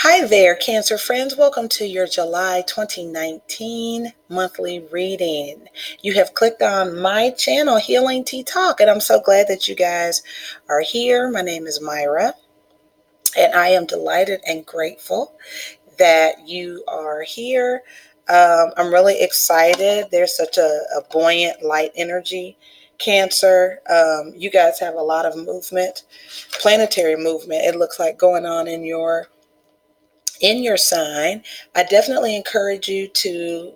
Hi there, Cancer friends. Welcome to your July 2019 monthly reading. You have clicked on my channel, Healing Tea Talk, and I'm so glad that you guys are here. My name is Myra, and I am delighted and grateful that you are here. I'm really excited. There's such a buoyant, light energy. Cancer, you guys have a lot of movement, planetary movement, it looks like, going on in your sign. I definitely encourage you to,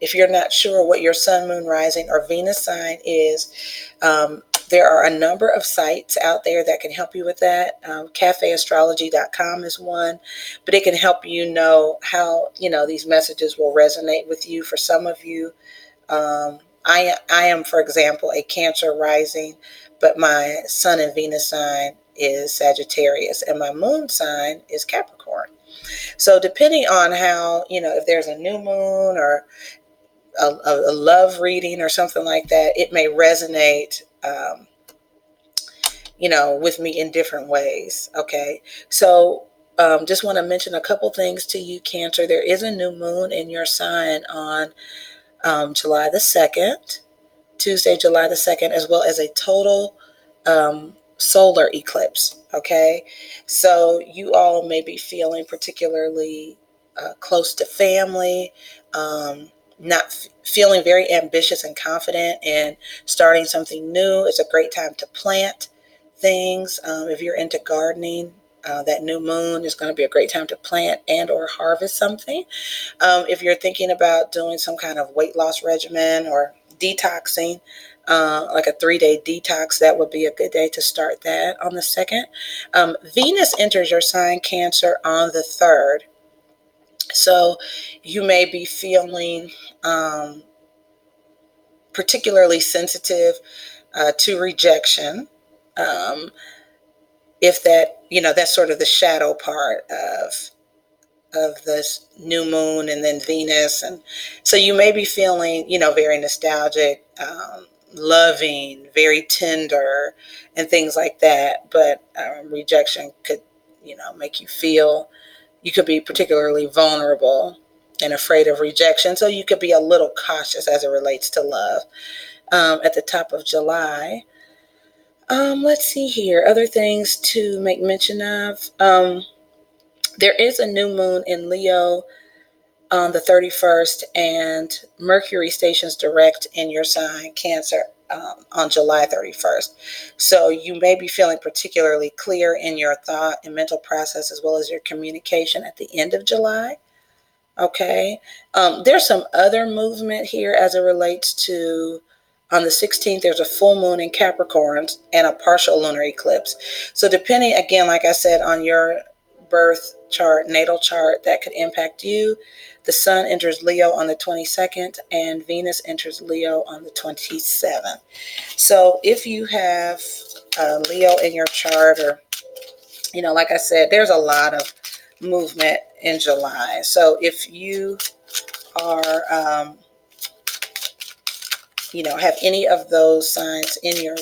if you're not sure what your sun, moon, rising, or Venus sign is, there are a number of sites out there that can help you with that. Cafeastrology.com is one, but it can help you know how, these messages will resonate with you. For some of you, I am, for example, a Cancer rising, but my sun and Venus sign is Sagittarius, and my moon sign is Capricorn. So depending on how, if there's a new moon or a love reading or something like that, it may resonate, with me in different ways. Okay. So just want to mention a couple things to you, Cancer. There is a new moon in your sign on July the 2nd, Tuesday, July the 2nd, as well as a total solar eclipse. Okay. So you all may be feeling particularly close to family, not feeling very ambitious and confident and starting something new. It's a great time to plant things. If you're into gardening, that new moon is going to be a great time to plant and or harvest something. If you're thinking about doing some kind of weight loss regimen or detoxing, like a 3-day detox, that would be a good day to start that on the 2nd. Venus enters your sign, Cancer, on the 3rd. So you may be feeling particularly sensitive to rejection. If that, that's sort of the shadow part of this new moon and then Venus. And so you may be feeling, very nostalgic, loving, very tender, and things like that. But rejection could, make you feel, you could be particularly vulnerable and afraid of rejection. So you could be a little cautious as it relates to love. At the top of July, let's see here, other things to make mention of. There is a new moon in Leo on the 31st, and Mercury stations direct in your sign, Cancer, on July 31st. So you may be feeling particularly clear in your thought and mental process, as well as your communication at the end of July. Okay. There's some other movement here as it relates to, on the 16th, there's a full moon in Capricorn and a partial lunar eclipse. So depending, again, like I said, on your birth chart, natal chart, that could impact you. The sun enters Leo on the 22nd and Venus enters Leo on the 27th. So if you have Leo in your chart, or, like I said, there's a lot of movement in July. So if you are, have any of those signs in your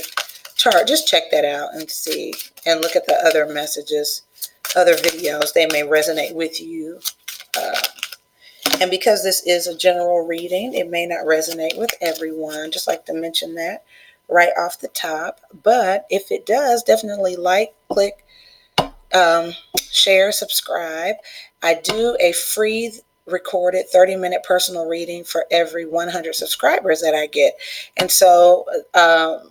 chart, just check that out and see, and look at the other messages, other videos. They may resonate with you. And because this is a general reading, it may not resonate with everyone. Just like to mention that right off the top. But if it does, definitely like, click, share, subscribe. I do a free recorded 30-minute personal reading for every 100 subscribers that I get. And so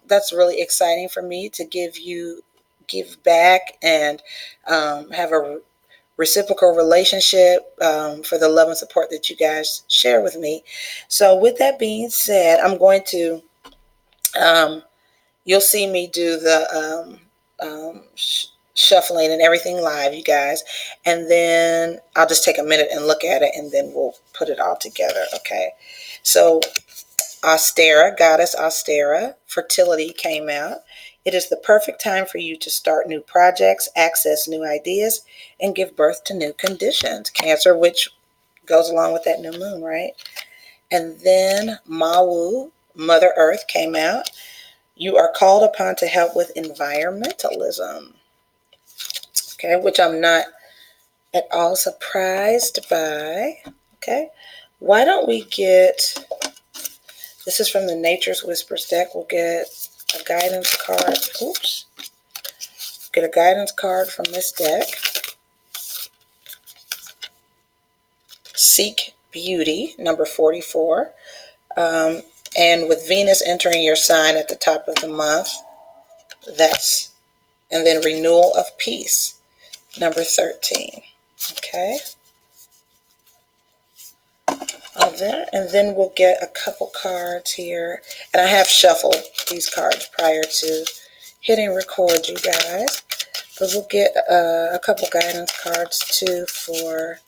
that's really exciting for me to give back and have a reciprocal relationship for the love and support that you guys share with me. So with that being said, I'm going to, you'll see me do the shuffling and everything live, you guys. And then I'll just take a minute and look at it, and then we'll put it all together. Okay. So Austera, Goddess Austera, fertility came out. It is the perfect time for you to start new projects, access new ideas, and give birth to new conditions. Cancer, which goes along with that new moon, right? And then Mawu, Mother Earth, came out. You are called upon to help with environmentalism. Okay, which I'm not at all surprised by. Okay, why don't we get, this is from the Nature's Whispers deck, we'll get a guidance card. Oops. Get a guidance card from this deck. Seek Beauty, number 44. And with Venus entering your sign at the top of the month, that's, and then Renewal of Peace, number 13. Okay. And then we'll get a couple cards here. And I have shuffled these cards prior to hitting record, you guys. But we'll get a couple guidance cards too for,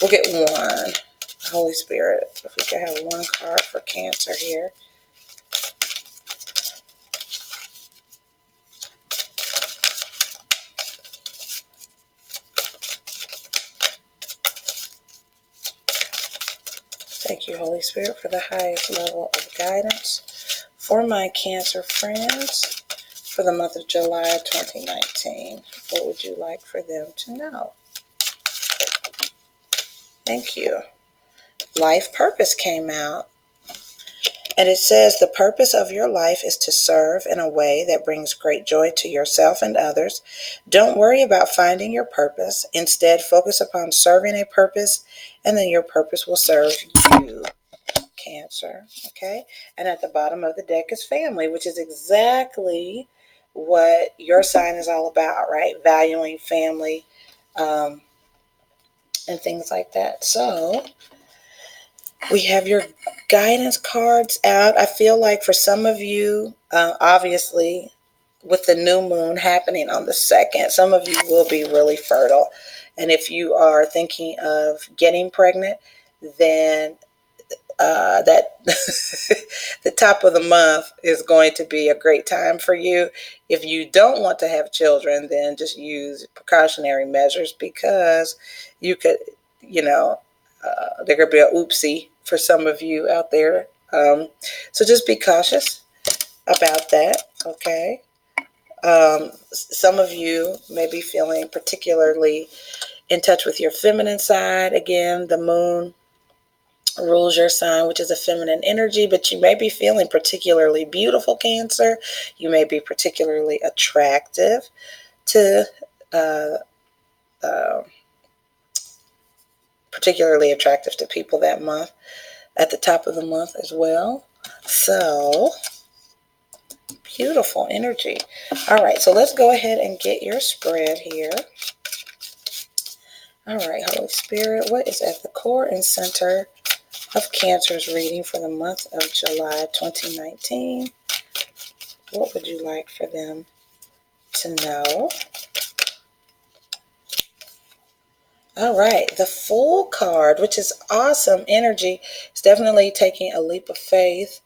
we'll get one. Holy Spirit, if we could have one card for Cancer here. Thank you, Holy Spirit, for the highest level of guidance for my Cancer friends for the month of July 2019. What would you like for them to know? Thank you. Life Purpose came out. And it says, the purpose of your life is to serve in a way that brings great joy to yourself and others. Don't worry about finding your purpose. Instead, focus upon serving a purpose, and then your purpose will serve you, Cancer. Okay? And at the bottom of the deck is family, which is exactly what your sign is all about, right? Valuing family, and things like that. So we have your guidance cards out. I feel like for some of you, obviously, with the new moon happening on the 2nd, some of you will be really fertile. And if you are thinking of getting pregnant, then that the top of the month is going to be a great time for you. If you don't want to have children, then just use precautionary measures, because you could, there could be a oopsie for some of you out there. So just be cautious about that, okay? Some of you may be feeling particularly in touch with your feminine side. Again, the moon rules your sign, which is a feminine energy, but you may be feeling particularly beautiful, Cancer. You may be particularly attractive to people that month, at the top of the month as well. So beautiful energy. All right, so let's go ahead and get your spread here. All right, Holy Spirit, what is at the core and center of Cancer's reading for the month of July 2019? What would you like for them to know? All right, the Fool card, which is awesome energy. It's definitely taking a leap of faith.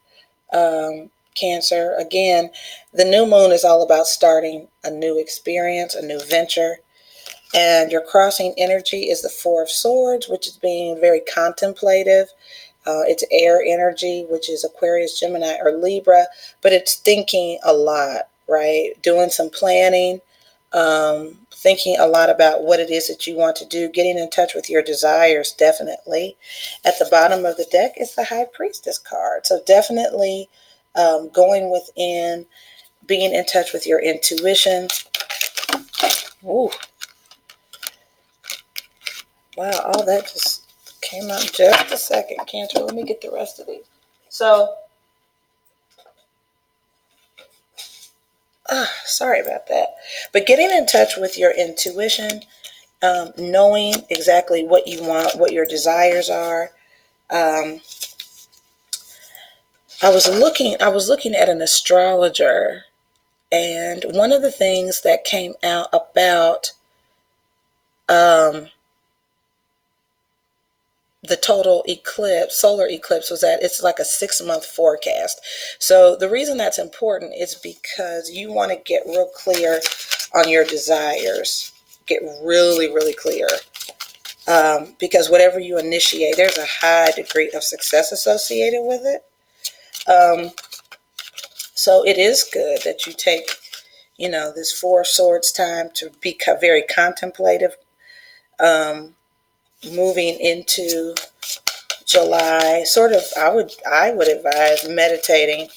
Cancer, again, the new moon is all about starting a new experience, a new venture. And your crossing energy is the Four of Swords, which is being very contemplative. It's air energy, which is Aquarius, Gemini, or Libra, but it's thinking a lot, right? Doing some planning, thinking a lot about what it is that you want to do, getting in touch with your desires, definitely. At the bottom of the deck is the High Priestess card. So definitely going within, being in touch with your intuition. Ooh. Wow, all that just came out just a second. Cancer, let me get the rest of these. So, sorry about that. But getting in touch with your intuition, knowing exactly what you want, what your desires are. I was looking at an astrologer, and one of the things that came out about the total eclipse, solar eclipse, was that it's like a 6-month forecast. So the reason that's important is because you want to get real clear on your desires. Get really, really clear. Because whatever you initiate, there's a high degree of success associated with it. So it is good that you take, this Four of Swords time to be very contemplative, moving into July, I would advise meditating,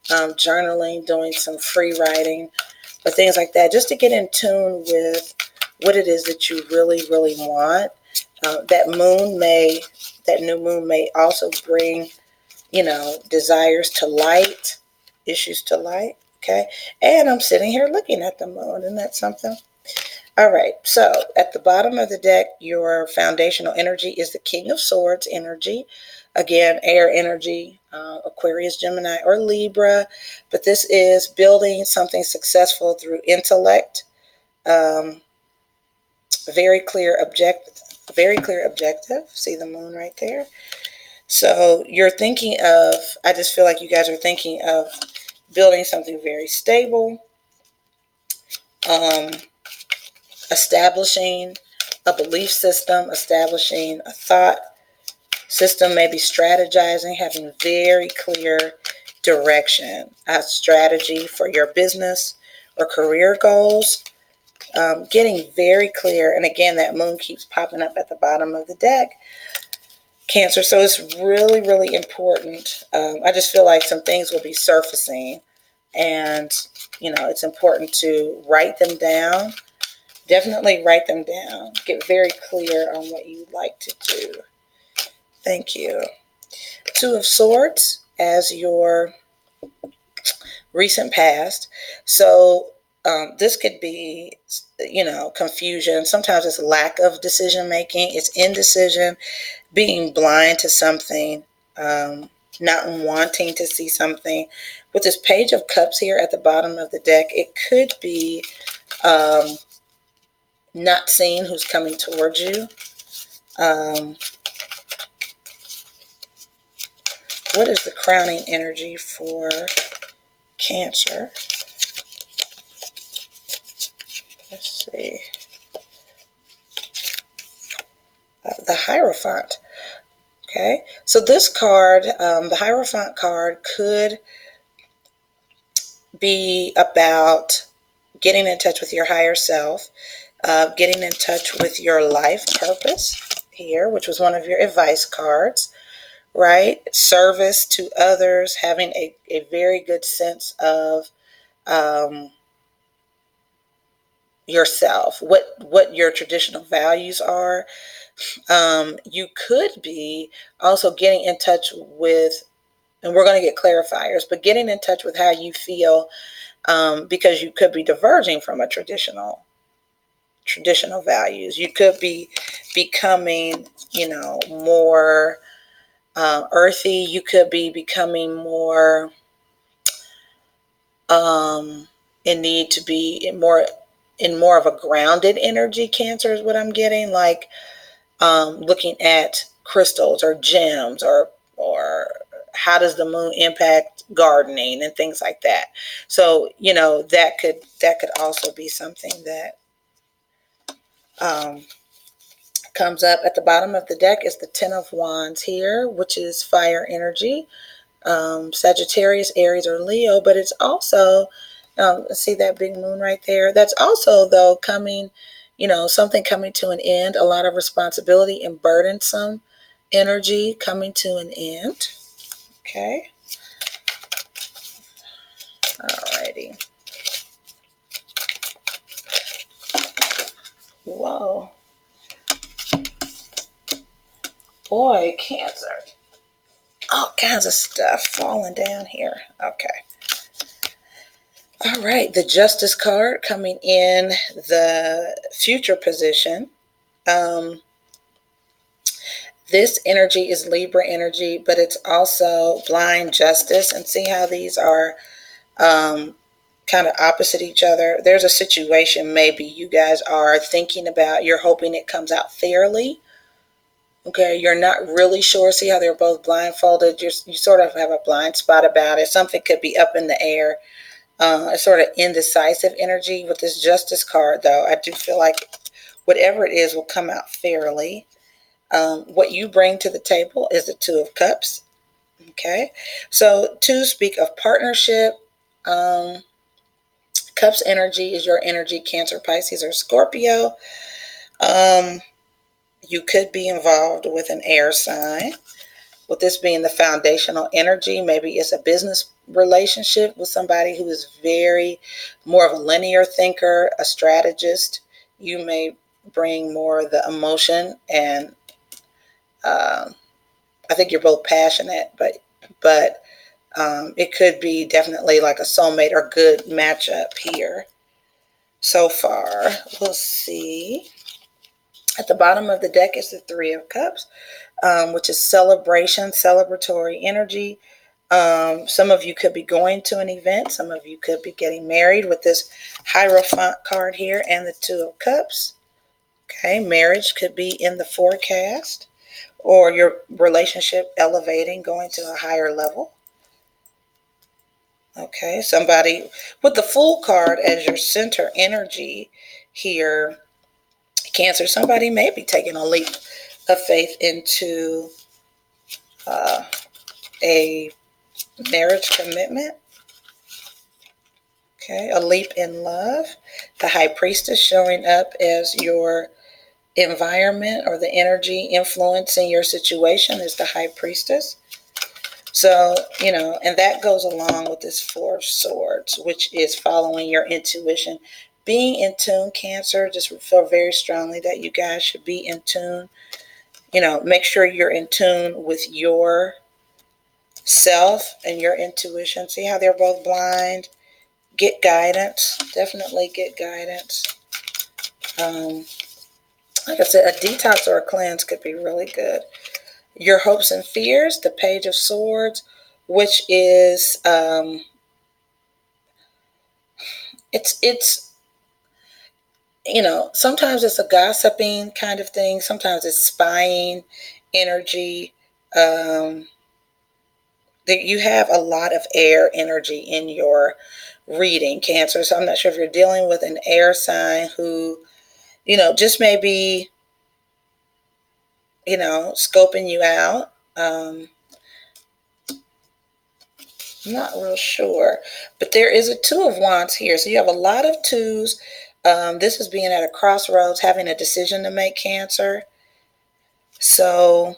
journaling, doing some free writing, or things like that, just to get in tune with what it is that you really, really want. That new moon may also bring, desires to light, issues to light. Okay. And I'm sitting here looking at the moon. Isn't that something? All right. So at the bottom of the deck, your foundational energy is the King of Swords energy. Again, air energy, Aquarius, Gemini, or Libra. But this is building something successful through intellect. Um, very clear objective. Very clear objective. See the moon right there. So you're thinking of, I just feel like you guys are thinking of building something very stable, um, establishing a belief system, establishing a thought system, maybe strategizing, having very clear direction, a strategy for your business or career goals, getting very clear. And again, that moon keeps popping up at the bottom of the deck. Cancer. So it's really, really important. I just feel like some things will be surfacing, and it's important to write them down. Definitely write them down. Get very clear on what you'd like to do. Thank you. Two of Swords as your recent past. So this could be, confusion. Sometimes it's lack of decision making. It's indecision, being blind to something, not wanting to see something. With this Page of Cups here at the bottom of the deck, it could be not seeing who's coming towards you. What is the crowning energy for Cancer? Let's see. The Hierophant. Okay, so this card, the Hierophant card, could be about getting in touch with your higher self, getting in touch with your life purpose here, which was one of your advice cards, right? Service to others, having a very good sense of yourself, what your traditional values are. You could be also getting in touch with, and we're going to get clarifiers, but getting in touch with how you feel, because you could be diverging from a traditional values. You could be becoming, more earthy. You could be becoming more in need to be in more of a grounded energy. Cancer is what I'm getting, like looking at crystals or gems, or how does the moon impact gardening and things like that. So that could also be something that comes up. At the bottom of the deck is the Ten of Wands here, which is fire energy, Sagittarius, Aries, or Leo. But it's also, see that big moon right there? That's also, though, coming, something coming to an end, a lot of responsibility and burdensome energy coming to an end. Okay. Alrighty. Whoa. Boy, Cancer. All kinds of stuff falling down here. Okay. All right. The Justice card coming in the future position. This energy is Libra energy, but it's also blind justice. And see how these are kind of opposite each other. There's a situation maybe you guys are thinking about. You're hoping it comes out fairly. Okay, you're not really sure. See how they're both blindfolded? You sort of have a blind spot about it. Something could be up in the air. A sort of indecisive energy. With this Justice card, though, I do feel like whatever it is will come out fairly. What you bring to the table is the Two of Cups. Okay, so two speak of partnership. Cups energy is your energy, Cancer, Pisces, or Scorpio. You could be involved with an air sign. With this being the foundational energy, maybe it's a business relationship with somebody who is very more of a linear thinker, a strategist. You may bring more of the emotion, and I think you're both passionate, but it could be definitely like a soulmate or good matchup here so far. We'll see. At the bottom of the deck is the Three of Cups, which is celebration, celebratory energy. Some of you could be going to an event. Some of you could be getting married with this Hierophant card here and the Two of Cups. Okay, marriage could be in the forecast, or your relationship elevating, going to a higher level. Okay, somebody with the Fool card as your center energy here, Cancer, somebody may be taking a leap of faith into uh, a marriage commitment. Okay, a leap in love. The High Priestess showing up as your environment or the energy influencing your situation is the High Priestess. So, and that goes along with this Four of Swords, which is following your intuition. Being in tune, Cancer, just feel very strongly that you guys should be in tune. Make sure you're in tune with your self and your intuition. See how they're both blind? Get guidance. Definitely get guidance. Like I said, a detox or a cleanse could be really good. Your hopes and fears, the Page of Swords, which is it's sometimes it's a gossiping kind of thing. Sometimes it's spying energy. That you have a lot of air energy in your reading, Cancer. So I'm not sure if you're dealing with an air sign who, just maybe, scoping you out. I'm not real sure. But there is a Two of Wands here. So you have a lot of twos. This is being at a crossroads, having a decision to make, Cancer. So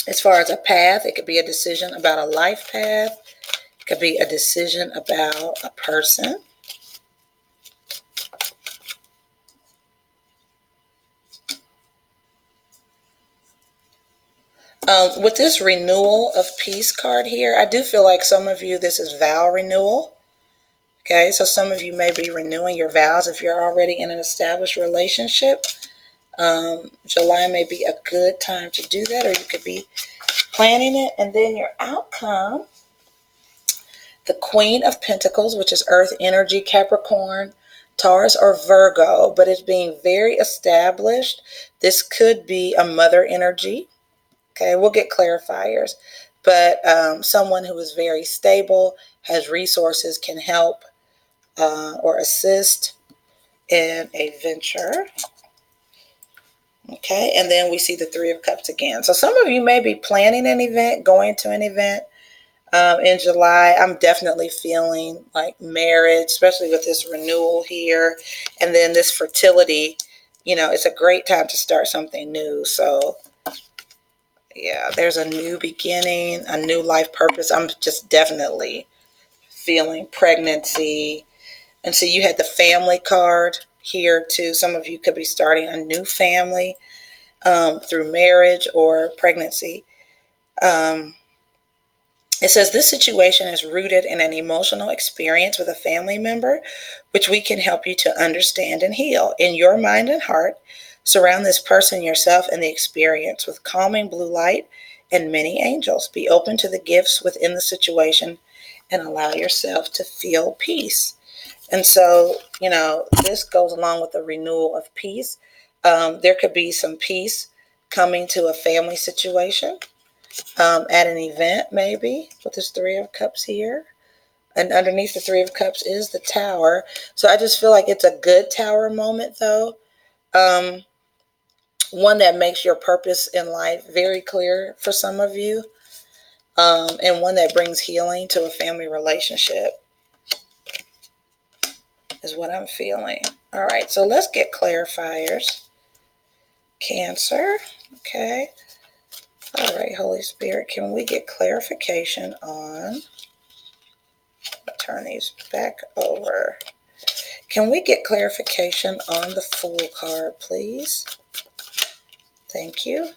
as far as a path, it could be a decision about a life path. It could be a decision about a person. With this renewal of peace card here, I do feel like some of you, this is vow renewal. Okay, so some of you may be renewing your vows if you're already in an established relationship. July may be a good time to do that, or you could be planning it. And then your outcome, the Queen of Pentacles, which is earth energy, Capricorn, Taurus, or Virgo, but it's being very established. This could be a mother energy. Okay, we'll get clarifiers. But someone who is very stable, has resources, can help or assist in a venture. Okay, and then we see the Three of Cups again. So some of you may be planning an event, going to an event in July. I'm definitely feeling like marriage, especially with this renewal here. And then this fertility, it's a great time to start something new. So yeah, there's a new beginning, a new life purpose. I'm just definitely feeling pregnancy. And so you had the family card here too. Some of you could be starting a new family through marriage or pregnancy. It says this situation is rooted in an emotional experience with a family member, which we can help you to understand and heal. In your mind and heart, surround this person, yourself, and the experience with calming blue light and many angels. Be open to the gifts within the situation and allow yourself to feel peace. And so, this goes along with the renewal of peace. There could be some peace coming to a family situation. At an event, maybe, with this Three of Cups here. And underneath the Three of Cups is the Tower. So I just feel like it's a good Tower moment, though. One that makes your purpose in life very clear for some of you. And one that brings healing to a family relationship is what I'm feeling. All right, so let's get clarifiers. Cancer. Okay. All right, Holy Spirit, can we get clarification on, turn these back over. Can we get clarification on the Fool card, please? Thank you.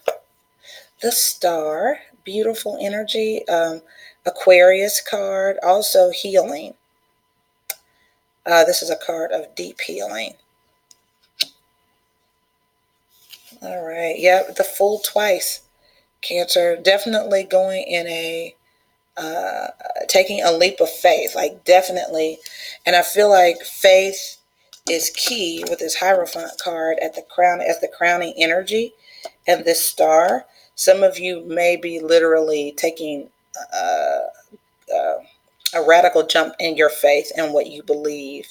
The Star, beautiful energy. Aquarius card, also healing. This is a card of deep healing. All right. Yep, the Fool twice. Cancer, definitely going in a taking a leap of faith, like definitely. And I feel like faith is key with this Hierophant card at the crown as the crowning energy and this star. Some of you may be literally taking a radical jump in your faith and what you believe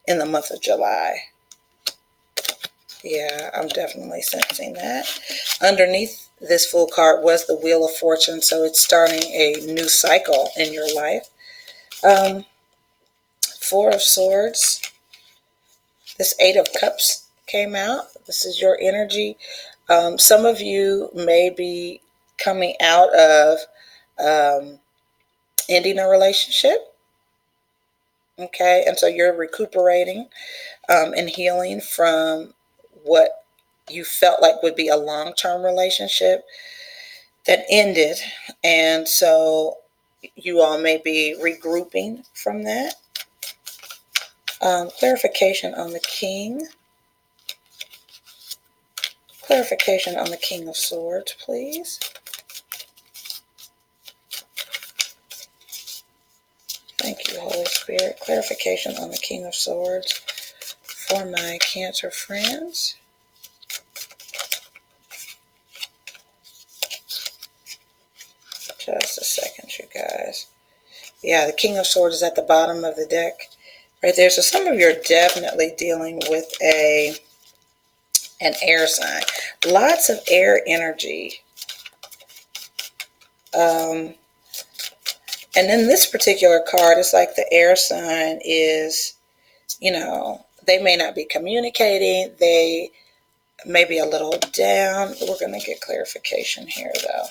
in the month of July. Yeah, I'm definitely sensing that. Underneath this Fool card was the Wheel of Fortune, so it's starting a new cycle in your life. Four of Swords. This Eight of Cups came out. This is your energy. Some of you may be coming out of ending a relationship. Okay, and so you're recuperating and healing from what you felt like would be a long-term relationship that ended. And so you all may be regrouping from that. Clarification on the King. Clarification on the King of Swords, please. Thank you, Holy Spirit. Clarification on the King of Swords for my Cancer friends. Just a second, you guys. Yeah, the King of Swords is at the bottom of the deck right there. So some of you are definitely dealing with an air sign. Lots of air energy. And then this particular card is like the air sign is, they may not be communicating. They may be a little down. We're going to get clarification here, though.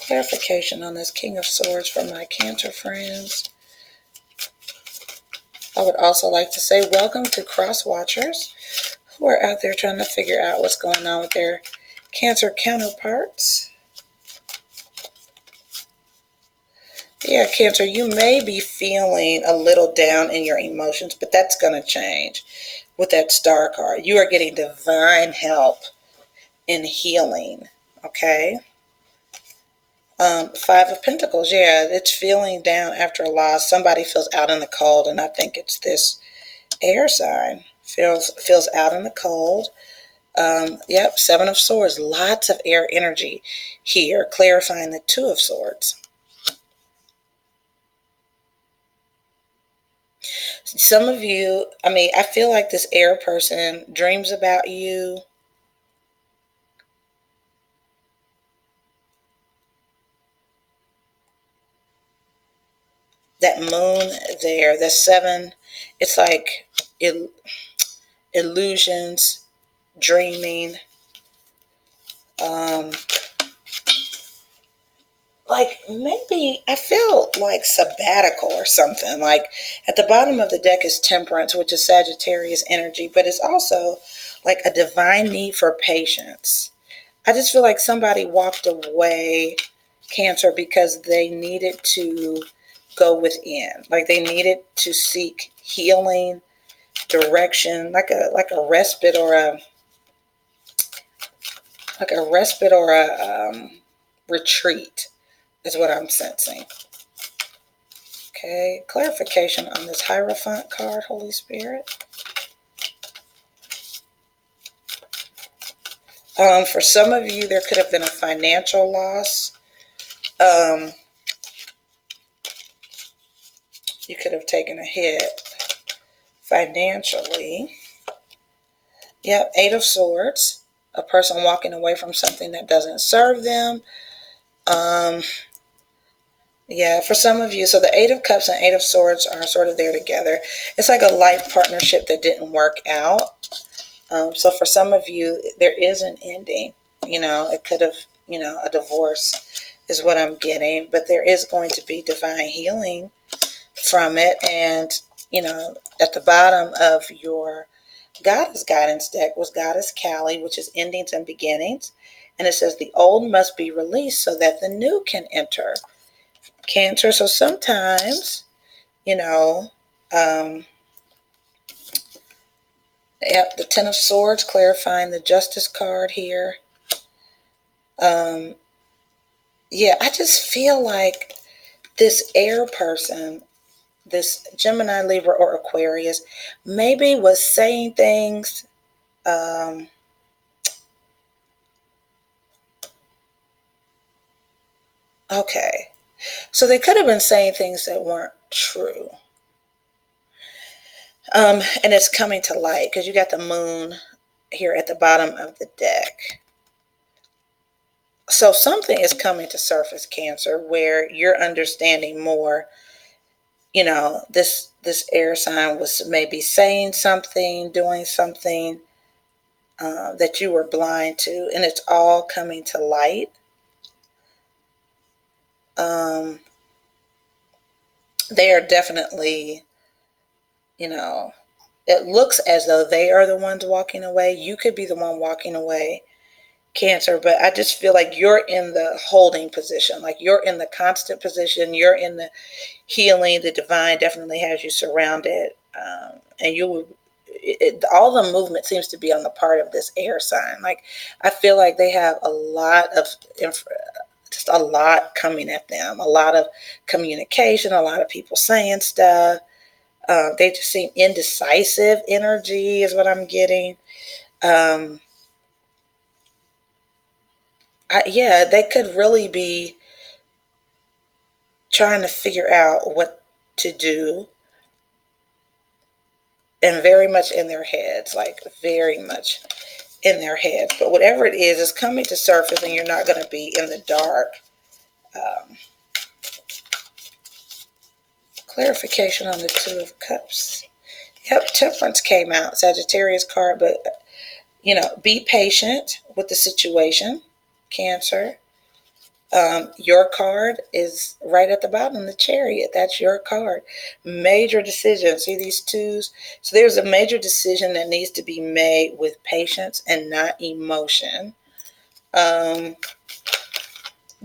Clarification on this King of Swords for my Cancer friends. I would also like to say welcome to Cross Watchers who are out there trying to figure out what's going on with their Cancer counterparts. Yeah, Cancer, you may be feeling a little down in your emotions, but that's going to change with that Star card. You are getting divine help in healing, okay? Five of Pentacles, yeah, it's feeling down after a loss. Somebody feels out in the cold, and I think it's this air sign. Feels out in the cold. Yep, Seven of Swords, lots of air energy here, clarifying the Two of Swords. Some of you, I feel like this air person dreams about you. That moon there, the seven, it's like illusions, dreaming. Like maybe I feel like sabbatical or something. Like at the bottom of the deck is Temperance, which is Sagittarius energy, but it's also like a divine need for patience. I just feel like somebody walked away, Cancer, because they needed to go within. Like they needed to seek healing, direction, like a respite or a retreat is what I'm sensing. Okay, clarification on this Hierophant card, Holy Spirit. For some of you, there could have been a financial loss. You could have taken a hit financially. Yep, Eight of Swords. A person walking away from something that doesn't serve them. Yeah, for some of you, so the Eight of Cups and Eight of Swords are sort of there together. It's like a life partnership that didn't work out. So for some of you, there is an ending. It could have, a divorce is what I'm getting, but there is going to be divine healing from it. And, at the bottom of your Goddess guidance deck was Goddess Kali, which is endings and beginnings. And it says the old must be released so that the new can enter. Cancer. So sometimes, you know, um, yep, the Ten of Swords clarifying the Justice card here. Yeah, I just feel like this air person, this Gemini, Libra, or Aquarius, maybe was saying things. Um, okay, so they could have been saying things that weren't true. And it's coming to light because you got the moon here at the bottom of the deck. So something is coming to surface, Cancer, where you're understanding more. This air sign was maybe saying something, doing something that you were blind to, and it's all coming to light. Um, they are definitely, you know, it looks as though they are the ones walking away. You could be the one walking away, Cancer, but I just feel like you're in the holding position, like you're in the constant position, you're in the healing. The divine definitely has you surrounded, and all the movement seems to be on the part of this air sign. Like I feel like they have a lot of just a lot coming at them, a lot of communication, a lot of people saying stuff. They just seem indecisive energy is what I'm getting. um, yeah, they could really be trying to figure out what to do, and very much in their heads, like very much in their heads. But whatever it is coming to surface, and you're not going to be in the dark. Um, Clarification on the Two of Cups. Yep, Temperance came out, Sagittarius card, but be patient with the situation, Cancer. Your card is right at the bottom, the Chariot. That's your card. Major decision. See these twos? So there's a major decision that needs to be made with patience and not emotion. Um,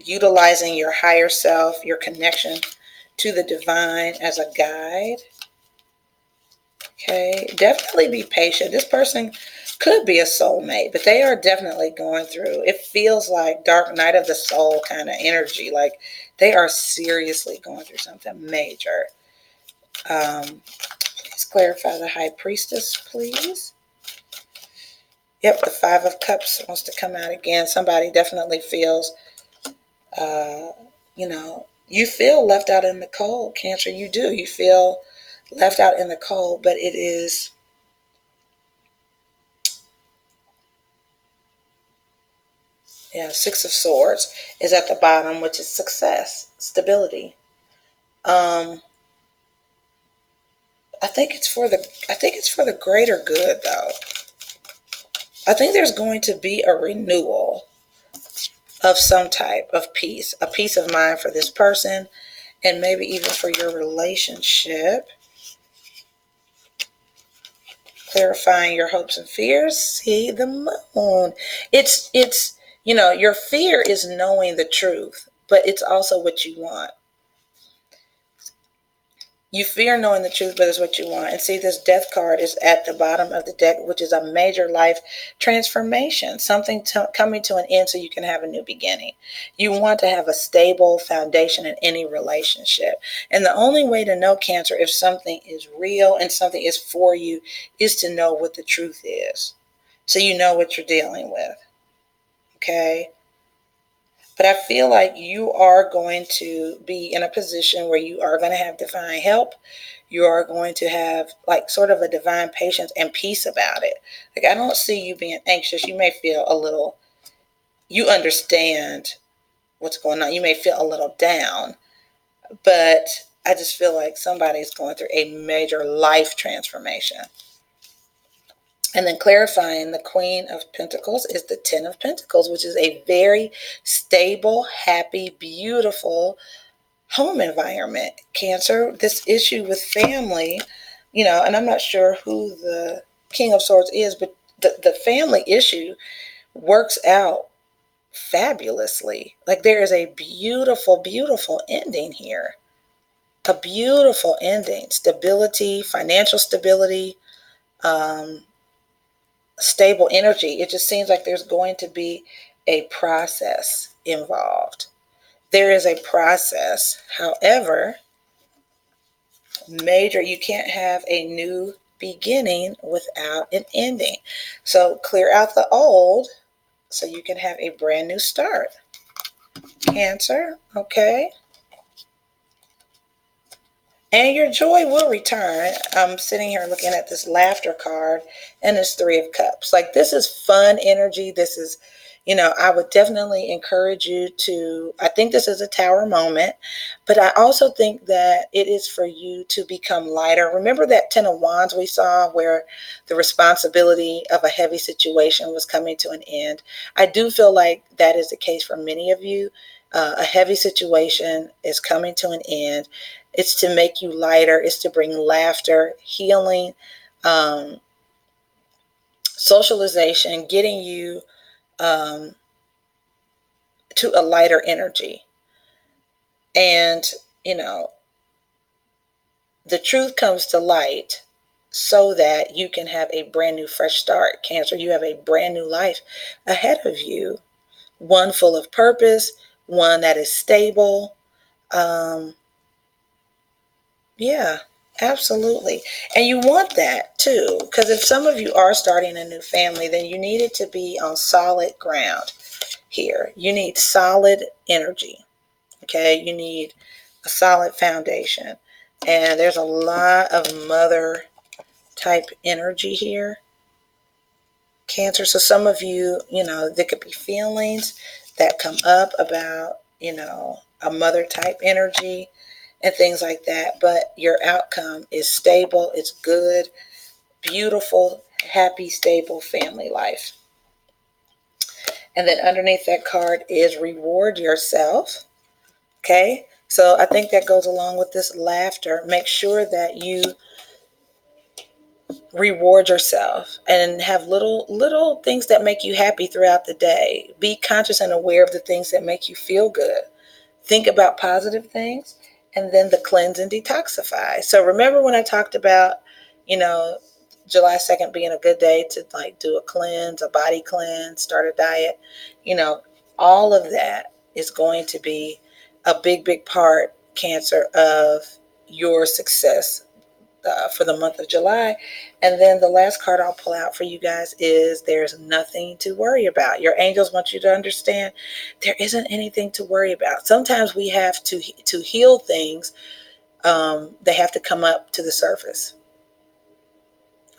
Utilizing your higher self, your connection to the divine as a guide. Okay, definitely be patient. This person could be a soulmate, but they are definitely going through, it feels like dark night of the soul kind of energy. Like they are seriously going through something major. Please clarify the High Priestess, please. Yep, the Five of Cups wants to come out again. Somebody definitely feels, uh, you feel left out in the cold, Cancer. You do. You feel left out in the cold, but it is, yeah, Six of Swords is at the bottom, which is success, stability. Um, I think it's for the greater good, though. I think there's going to be a renewal of some type of peace, a peace of mind for this person, and maybe even for your relationship. Clarifying your hopes and fears. See the moon. It's your fear is knowing the truth, but it's also what you want. You fear knowing the truth, but it's what you want. And see, this Death card is at the bottom of the deck, which is a major life transformation, something coming to an end so you can have a new beginning. You want to have a stable foundation in any relationship. And the only way to know, Cancer, if something is real and something is for you is to know what the truth is. So you know what you're dealing with. Okay? But I feel like you are going to be in a position where you are going to have divine help. You are going to have like sort of a divine patience and peace about it. Like I don't see you being anxious. You may feel a little, you understand what's going on. You may feel a little down. But I just feel like somebody's going through a major life transformation. And then clarifying the Queen of Pentacles is the Ten of Pentacles, which is a very stable, happy, beautiful home environment. Cancer, this issue with family, and I'm not sure who the King of Swords is, but the family issue works out fabulously. Like there is a beautiful, beautiful ending here. A beautiful ending. Stability, financial stability, um, stable energy. It just seems like there's going to be a process involved. There is a process. However, you can't have a new beginning without an ending. So clear out the old so you can have a brand new start. Cancer, okay? And your joy will return. I'm sitting here looking at this laughter card and this Three of Cups. Like, this is fun energy. This is, I would definitely encourage you to, I think this is a tower moment, but I also think that it is for you to become lighter. Remember that Ten of Wands we saw where the responsibility of a heavy situation was coming to an end? I do feel like that is the case for many of you. A heavy situation is coming to an end. It's to make you lighter. It's to bring laughter, healing, um, socialization, getting you um, to a lighter energy. And, you know, the truth comes to light so that you can have a brand new, fresh start. Cancer, you have a brand new life ahead of you, one full of purpose, one that is stable. Um, Yeah, absolutely. And you want that too, because if some of you are starting a new family, then you need it to be on solid ground here. You need solid energy, okay? You need a solid foundation. And there's a lot of mother type energy here, Cancer. So some of you, there could be feelings that come up about, a mother type energy and things like that. But your outcome is stable, it's good, beautiful, happy, stable family life. And then underneath that card is reward yourself. Okay. So I think that goes along with this laughter. Make sure that you reward yourself and have little things that make you happy throughout the day. Be conscious and aware of the things that make you feel good. Think about positive things, and then the cleanse and detoxify. So remember when I talked about, you know, July 2nd being a good day to like do a cleanse, a body cleanse, start a diet, you know, all of that is going to be a big part, Cancer, of your success for the month of July. And then the last card I'll pull out for you guys is there's nothing to worry about. Your angels want you to understand there isn't anything to worry about. Sometimes we have to heal things. They have to come up to the surface.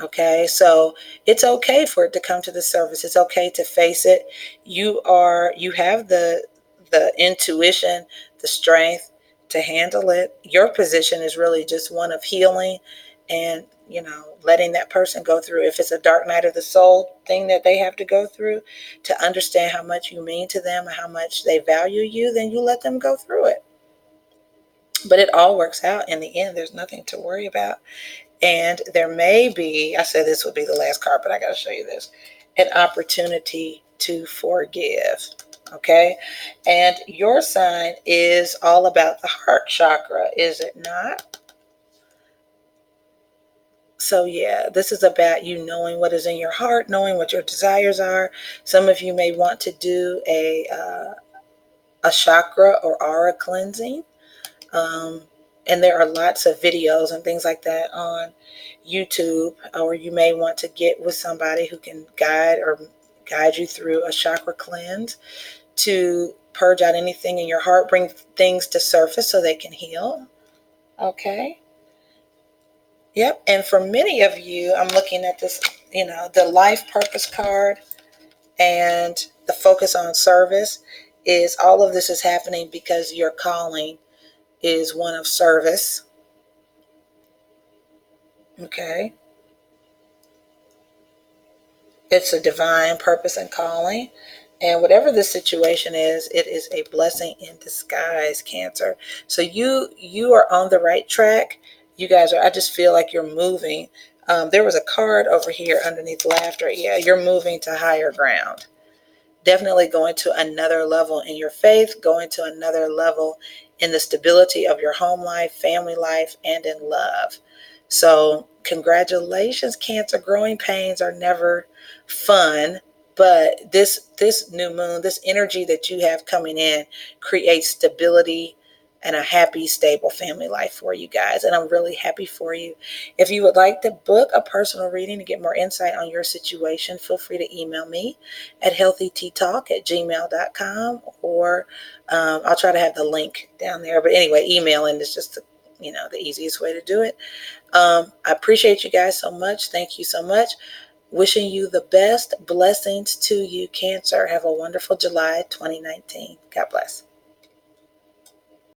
Okay, so it's okay for it to come to the surface. It's okay to face it. You have the intuition, the strength to handle it. Your position is really just one of healing and, letting that person go through. If it's a dark night of the soul thing that they have to go through to understand how much you mean to them and how much they value you, then you let them go through it. But it all works out in the end. There's nothing to worry about. And there may be, I said this would be the last card, but I got to show you this, an opportunity to forgive. Okay. And your sign is all about the heart chakra, is it not? So, yeah, this is about you knowing what is in your heart, knowing what your desires are. Some of you may want to do a chakra or aura cleansing. Um, and there are lots of videos and things like that on YouTube, or you may want to get with somebody who can guide you through a chakra cleanse to purge out anything in your heart, bring things to surface so they can heal. Okay. Yep. And for many of you, I'm looking at this, the life purpose card and the focus on service is all of this is happening because you're calling is one of service. Okay. It's a divine purpose and calling. And whatever the situation is, it is a blessing in disguise, Cancer. So you are on the right track. You guys are, I just feel like you're moving. There was a card over here underneath laughter. Yeah, you're moving to higher ground. Definitely going to another level in your faith, going to another level in the stability of your home life, family life, and in love. So, congratulations, Cancer. Growing pains are never fun, but this new moon, this energy that you have coming in creates stability and a happy, stable family life for you guys. And I'm really happy for you. If you would like to book a personal reading to get more insight on your situation, feel free to email me at healthyteatalk@gmail.com, or I'll try to have the link down there. But anyway, emailing is just the easiest way to do it. I appreciate you guys so much. Thank you so much. Wishing you the best. Blessings to you, Cancer. Have a wonderful July 2019. God bless.